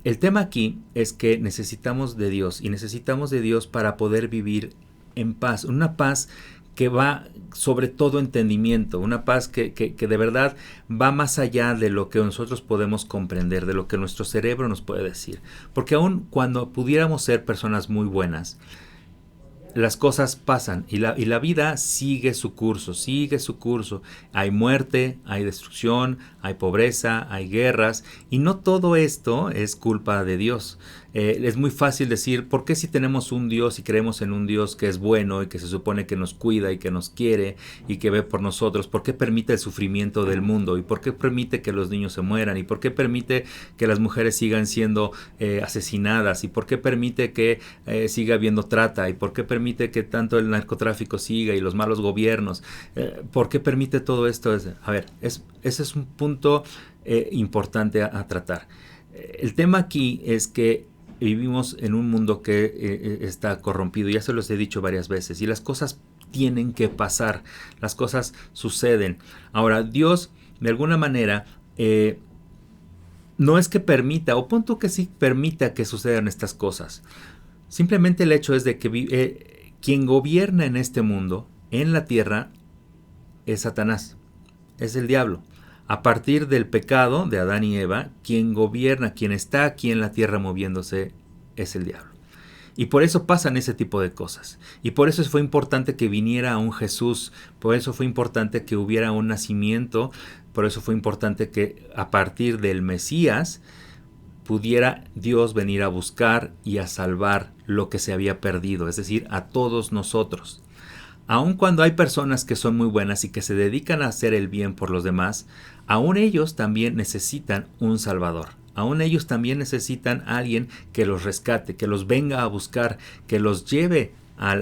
El tema aquí es que necesitamos de Dios y necesitamos de Dios para poder vivir en paz, una paz que va sobre todo entendimiento, una paz que de verdad va más allá de lo que nosotros podemos comprender, de lo que nuestro cerebro nos puede decir. Porque aun cuando pudiéramos ser personas muy buenas, las cosas pasan y la vida sigue su curso, sigue su curso. Hay muerte, hay destrucción, hay pobreza, hay guerras y no todo esto es culpa de Dios. Es muy fácil decir, ¿por qué si tenemos un Dios y creemos en un Dios que es bueno y que se supone que nos cuida y que nos quiere y que ve por nosotros? ¿Por qué permite el sufrimiento del mundo? ¿Y por qué permite que los niños se mueran? ¿Y por qué permite que las mujeres sigan siendo asesinadas? ¿Y por qué permite que siga habiendo trata? ¿Y por qué permite que tanto el narcotráfico siga y los malos gobiernos? ¿Por qué permite todo esto? A ver, ese es un punto importante a tratar. El tema aquí es que vivimos en un mundo que está corrompido, ya se los he dicho varias veces, y las cosas tienen que pasar, las cosas suceden. Ahora, Dios, de alguna manera, no es que permita, o punto que sí permita que sucedan estas cosas. Simplemente el hecho es de que quien gobierna en este mundo, en la tierra, es Satanás, es el diablo. A partir del pecado de Adán y Eva, quien gobierna, quien está aquí en la tierra moviéndose, es el diablo. Y por eso pasan ese tipo de cosas. Y por eso fue importante que viniera un Jesús, por eso fue importante que hubiera un nacimiento, por eso fue importante que a partir del Mesías pudiera Dios venir a buscar y a salvar lo que se había perdido, es decir, a todos nosotros. Aun cuando hay personas que son muy buenas y que se dedican a hacer el bien por los demás, aún ellos también necesitan un Salvador. Aún ellos también necesitan a alguien que los rescate, que los venga a buscar, que los lleve a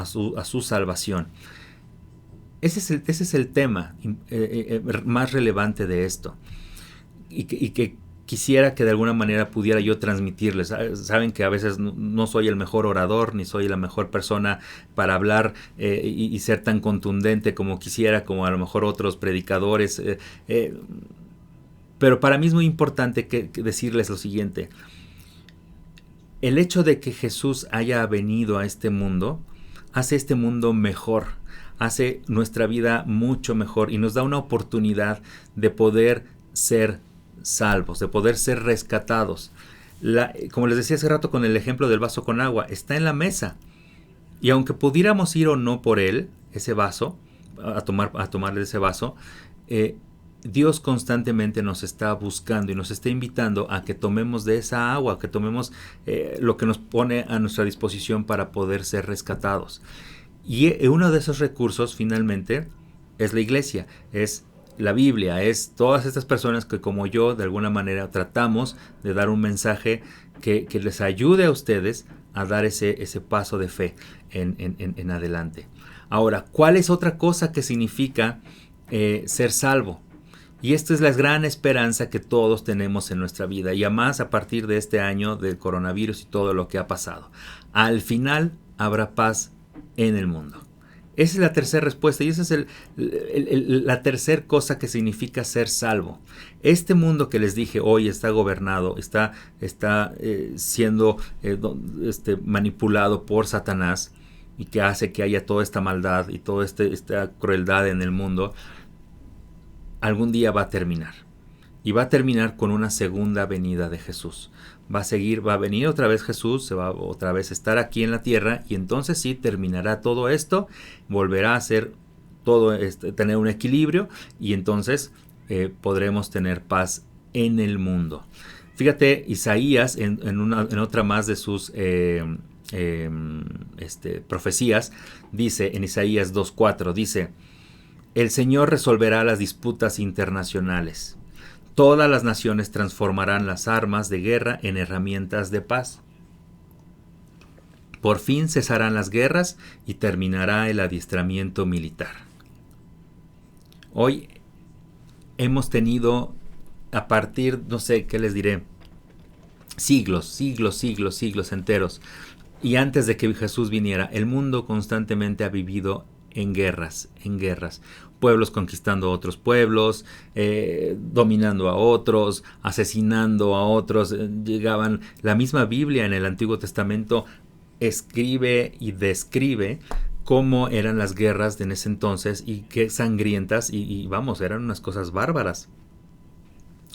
su salvación. Ese es el tema más relevante de esto. Y que quisiera que de alguna manera pudiera yo transmitirles. Saben que a veces no soy el mejor orador, ni soy la mejor persona para hablar y ser tan contundente como quisiera, como a lo mejor otros predicadores. Pero para mí es muy importante que decirles lo siguiente. El hecho de que Jesús haya venido a este mundo, hace este mundo mejor, hace nuestra vida mucho mejor y nos da una oportunidad de poder ser salvos, de poder ser rescatados. Como les decía hace rato con el ejemplo del vaso con agua, está en la mesa. Y aunque pudiéramos ir o no por él, ese vaso, a tomarle ese vaso, Dios constantemente nos está buscando y nos está invitando a que tomemos de esa agua, que tomemos lo que nos pone a nuestra disposición para poder ser rescatados. Y uno de esos recursos finalmente es la iglesia, es la Biblia, es todas estas personas que como yo de alguna manera tratamos de dar un mensaje que les ayude a ustedes a dar ese paso de fe en adelante. Ahora, ¿cuál es otra cosa que significa ser salvo? Y esta es la gran esperanza que todos tenemos en nuestra vida, y además a partir de este año del coronavirus y todo lo que ha pasado. Al final habrá paz en el mundo. Esa es la tercera respuesta y esa es la tercera cosa que significa ser salvo. Este mundo que les dije hoy está gobernado, está siendo manipulado por Satanás y que hace que haya toda esta maldad y toda esta crueldad en el mundo. Algún día va a terminar. Y va a terminar con una segunda venida de Jesús. Va a venir otra vez Jesús, se va otra vez a estar aquí en la tierra y entonces sí terminará todo esto, volverá a ser todo tener un equilibrio y entonces podremos tener paz en el mundo. Fíjate, Isaías en otra más de sus profecías dice en Isaías 2:4 dice: el Señor resolverá las disputas internacionales. Todas las naciones transformarán las armas de guerra en herramientas de paz. Por fin cesarán las guerras y terminará el adiestramiento militar. Hoy hemos tenido, a partir, no sé qué les diré, siglos enteros. Y antes de que Jesús viniera, el mundo constantemente ha vivido en guerras, pueblos conquistando otros pueblos, dominando a otros, asesinando a otros. Llegaban, la misma Biblia en el Antiguo Testamento escribe y describe cómo eran las guerras de en ese entonces y qué sangrientas y vamos, eran unas cosas bárbaras.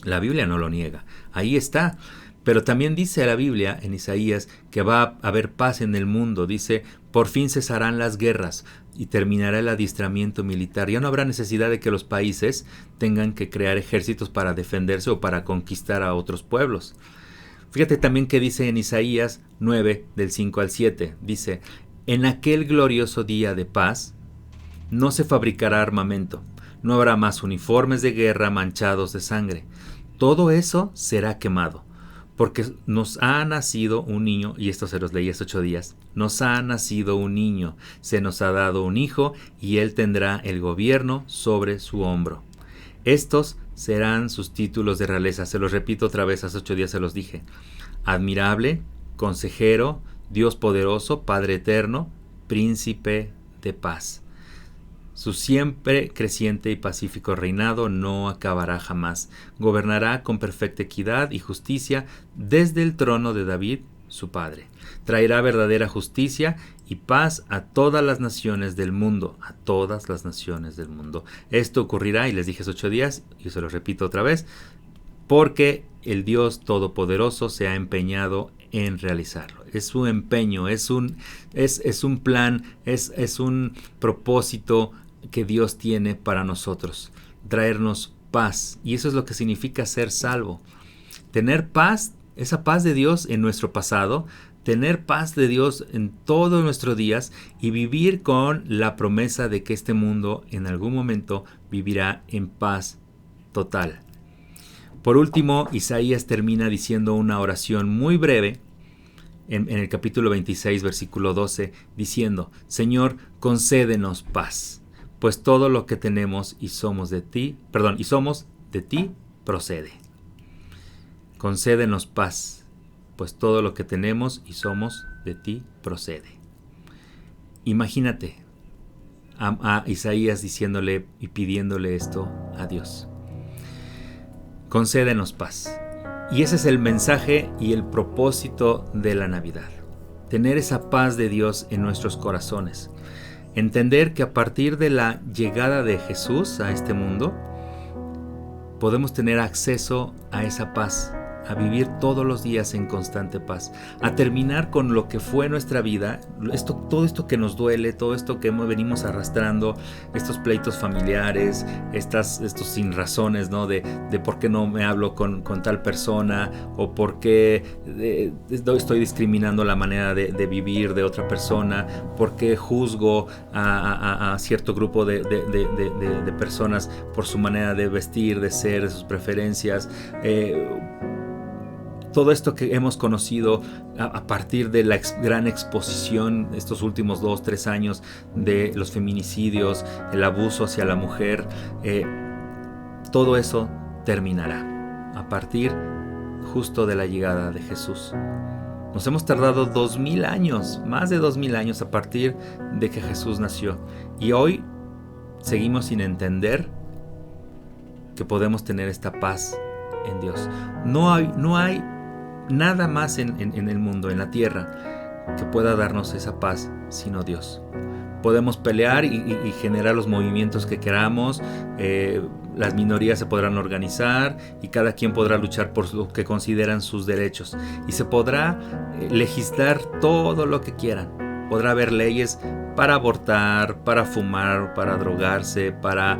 La Biblia no lo niega, ahí está. Pero también dice la Biblia en Isaías que va a haber paz en el mundo. Dice, por fin cesarán las guerras y terminará el adiestramiento militar. Ya no habrá necesidad de que los países tengan que crear ejércitos para defenderse o para conquistar a otros pueblos. Fíjate también que dice en Isaías 9, del 5 al 7. Dice, en aquel glorioso día de paz no se fabricará armamento. No habrá más uniformes de guerra manchados de sangre. Todo eso será quemado. Porque nos ha nacido un niño, y esto se los leí hace 8 días, nos ha nacido un niño, se nos ha dado un hijo, y él tendrá el gobierno sobre su hombro. Estos serán sus títulos de realeza. Se los repito otra vez, hace 8 días se los dije. Admirable, consejero, Dios poderoso, Padre eterno, príncipe de paz. Su siempre creciente y pacífico reinado no acabará jamás. Gobernará con perfecta equidad y justicia desde el trono de David, su padre. Traerá verdadera justicia y paz a todas las naciones del mundo, a todas las naciones del mundo. Esto ocurrirá, y les dije hace 8 días, y se lo repito otra vez, porque el Dios Todopoderoso se ha empeñado en realizarlo. Es su empeño, es un plan, es un propósito que Dios tiene para nosotros, traernos paz, y eso es lo que significa ser salvo. Tener paz, esa paz de Dios en nuestro pasado, tener paz de Dios en todos nuestros días y vivir con la promesa de que este mundo en algún momento vivirá en paz total. Por último, Isaías termina diciendo una oración muy breve en el capítulo 26, versículo 12, diciendo, Señor, concédenos paz, pues todo lo que tenemos y somos de ti procede. Concédenos paz, pues todo lo que tenemos y somos de ti procede. Imagínate a Isaías diciéndole y pidiéndole esto a Dios. Concédenos paz. Y ese es el mensaje y el propósito de la Navidad. Tener esa paz de Dios en nuestros corazones. Entender que a partir de la llegada de Jesús a este mundo, podemos tener acceso a esa paz, a vivir todos los días en constante paz, a terminar con lo que fue nuestra vida, todo esto que nos duele, todo esto que venimos arrastrando, estos pleitos familiares, estos sin razones, ¿no? De por qué no me hablo con tal persona, o por qué estoy discriminando la manera de vivir de otra persona, por qué juzgo a cierto grupo de personas por su manera de vestir, de ser, de sus preferencias. Todo esto que hemos conocido a partir de la gran exposición estos últimos 2-3 años de los feminicidios, el abuso hacia la mujer, todo eso terminará a partir justo de la llegada de Jesús. Nos hemos tardado 2000 años, más de 2000 años a partir de que Jesús nació, y hoy seguimos sin entender que podemos tener esta paz en Dios. No hay nada más en el mundo, en la tierra, que pueda darnos esa paz sino Dios. Podemos pelear y generar los movimientos que queramos, las minorías se podrán organizar y cada quien podrá luchar por lo que consideran sus derechos, y se podrá legislar todo lo que quieran. Podrá haber leyes para abortar, para fumar, para drogarse, para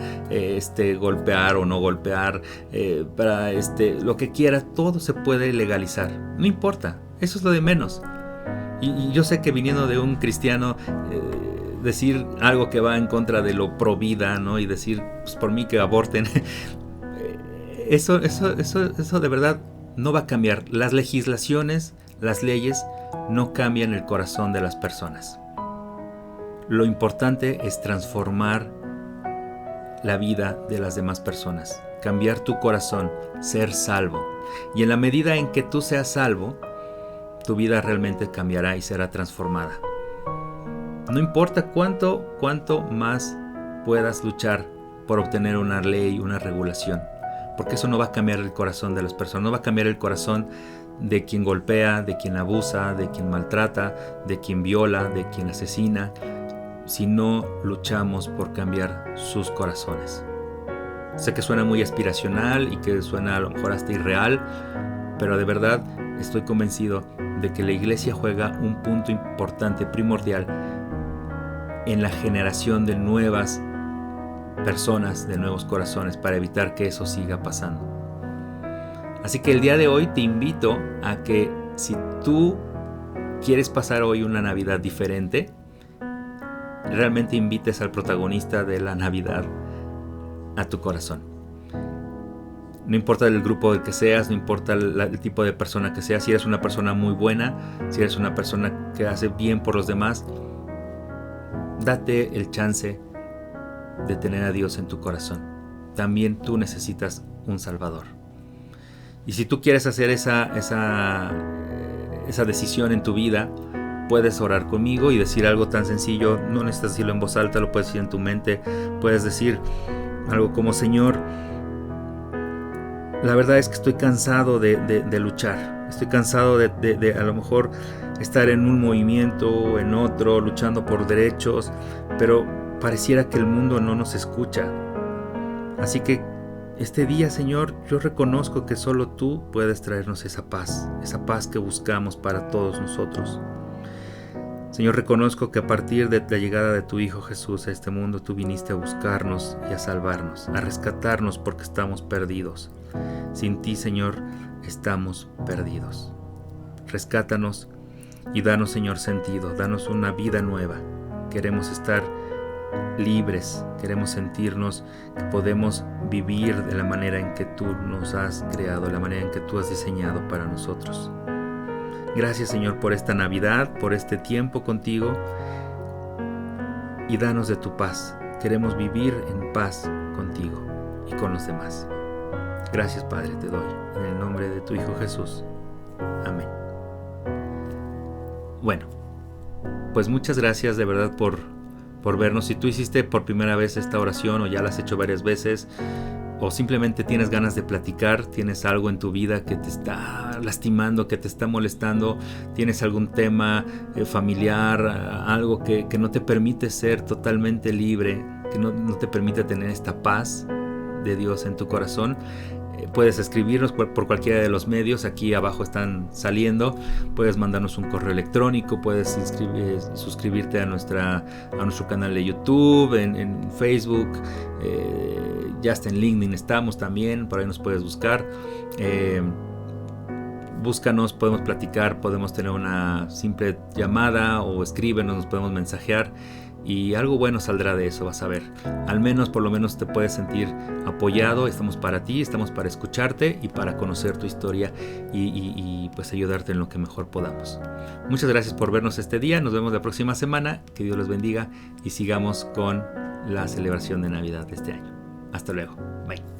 golpear o no golpear, para lo que quiera, todo se puede legalizar. No importa, eso es lo de menos. Y yo sé que viniendo de un cristiano, decir algo que va en contra de lo pro vida, ¿no? Y decir, pues por mí que aborten, eso de verdad no va a cambiar. Las legislaciones, las leyes, no cambian el corazón de las personas. Lo importante es transformar la vida de las demás personas, cambiar tu corazón, ser salvo. Y en la medida en que tú seas salvo, tu vida realmente cambiará y será transformada. No importa cuánto más puedas luchar por obtener una ley, una regulación, porque eso no va a cambiar el corazón de las personas, no va a cambiar el corazón de quien golpea, de quien abusa, de quien maltrata, de quien viola, de quien asesina, si no luchamos por cambiar sus corazones. Sé que suena muy aspiracional y que suena a lo mejor hasta irreal, pero de verdad estoy convencido de que la iglesia juega un punto importante, primordial, en la generación de nuevas personas, de nuevos corazones, para evitar que eso siga pasando. Así que el día de hoy te invito a que si tú quieres pasar hoy una Navidad diferente, realmente invites al protagonista de la Navidad a tu corazón. No importa el grupo del que seas, no importa el tipo de persona que seas, si eres una persona muy buena, si eres una persona que hace bien por los demás, date el chance de tener a Dios en tu corazón. También tú necesitas un Salvador. Y si tú quieres hacer esa decisión en tu vida, puedes orar conmigo y decir algo tan sencillo. No necesitas decirlo en voz alta, lo puedes decir en tu mente. Puedes decir algo como: Señor, la verdad es que estoy cansado de luchar. Estoy cansado de a lo mejor estar en un movimiento o en otro, luchando por derechos, pero pareciera que el mundo no nos escucha. Así que este día, Señor, yo reconozco que solo tú puedes traernos esa paz que buscamos para todos nosotros. Señor, reconozco que a partir de la llegada de tu Hijo Jesús a este mundo, tú viniste a buscarnos y a salvarnos, a rescatarnos porque estamos perdidos. Sin ti, Señor, estamos perdidos. Rescátanos y danos, Señor, sentido, danos una vida nueva. Queremos estar libres, queremos sentirnos que podemos vivir de la manera en que tú nos has creado, la manera en que tú has diseñado para nosotros. Gracias, Señor, por esta Navidad, por este tiempo contigo, y danos de tu paz. Queremos vivir en paz contigo y con los demás. Gracias, Padre, te doy en el nombre de tu Hijo Jesús. Amén. Bueno, pues muchas gracias de verdad por vernos. Si tú hiciste por primera vez esta oración o ya la has hecho varias veces, o simplemente tienes ganas de platicar, tienes algo en tu vida que te está lastimando, que te está molestando, tienes algún tema familiar, algo que no te permite ser totalmente libre, que no te permite tener esta paz de Dios en tu corazón, puedes escribirnos por cualquiera de los medios. Aquí abajo están saliendo. Puedes mandarnos un correo electrónico, puedes suscribirte a nuestro canal de YouTube, en Facebook, ya está en LinkedIn, estamos también, por ahí nos puedes buscar. Búscanos, podemos platicar, podemos tener una simple llamada o escríbenos, nos podemos mensajear. Y algo bueno saldrá de eso, vas a ver. Al menos, por lo menos te puedes sentir apoyado. Estamos para ti, estamos para escucharte y para conocer tu historia y pues ayudarte en lo que mejor podamos. Muchas gracias por vernos este día. Nos vemos la próxima semana. Que Dios los bendiga y sigamos con la celebración de Navidad de este año. Hasta luego. Bye.